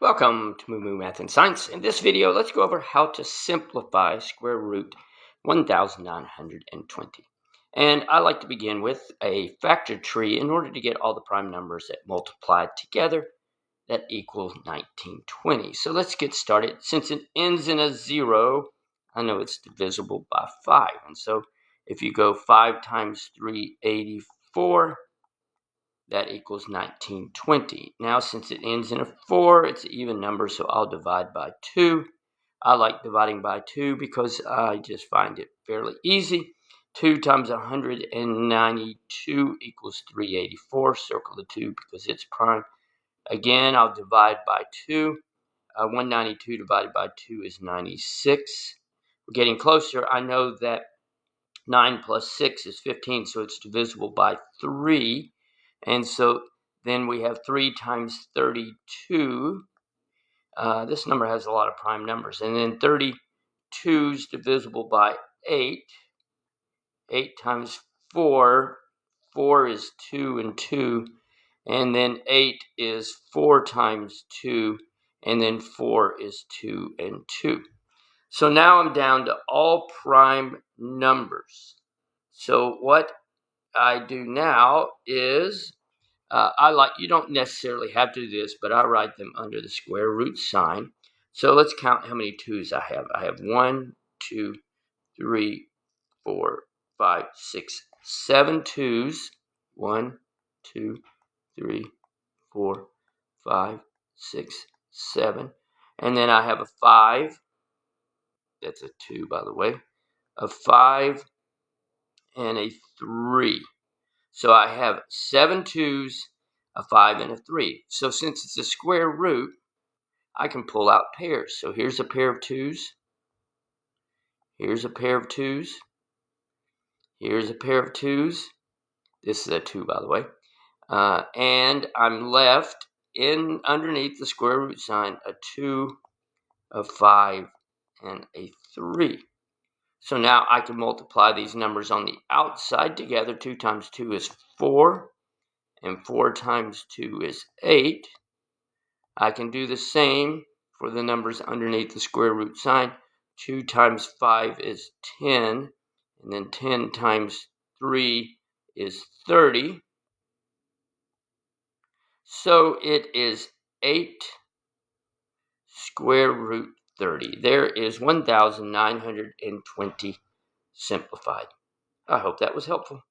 Welcome to MooMooMath and Science. In this video, let's go over how to simplify square root 1920. And I like to begin with a factor tree in order to get all the prime numbers that multiplied together that equals 1920. So let's get started. Since it ends in a 0, I know it's divisible by 5. And so if you go 5 times 384, that equals 1920. Now, since it ends in a 4, it's an even number, so I'll divide by 2. I like dividing by 2 because I just find it fairly easy. 2 times 192 equals 384. Circle the 2 because it's prime. Again, I'll divide by 2. 192 divided by 2 is 96. We're getting closer. I know that 9 plus 6 is 15, so it's divisible by 3. And so then we have 3 times 32. This number has a lot of prime numbers. And then 32 is divisible by 8. 8 times 4. 4 is 2 and 2. And then 8 is 4 times 2. And then 4 is 2 and 2. So now I'm down to all prime numbers. So what I do now is, you don't necessarily have to do this, but I write them under the square root sign. So let's count how many 2's I have. I have 1, 2, 3, 4, 5, 6, 7 2's. 1, 2, 3, 4, 5, 6, 7. And then I have a 5. That's a 2, by the way. A 5 and a 3. So I have 7 2's, a 5, and a 3. So since it's a square root, I can pull out pairs. So here's a pair of 2's. Here's a pair of 2's. Here's a pair of 2's. This is a 2, by the way. And I'm left underneath the square root sign, a 2, a 5, and a 3. So now I can multiply these numbers on the outside together. 2 times 2 is 4. And 4 times 2 is 8. I can do the same for the numbers underneath the square root sign. 2 times 5 is 10. And then 10 times 3 is 30. So it is 8 square root 30. There is 1920 simplified. I hope that was helpful.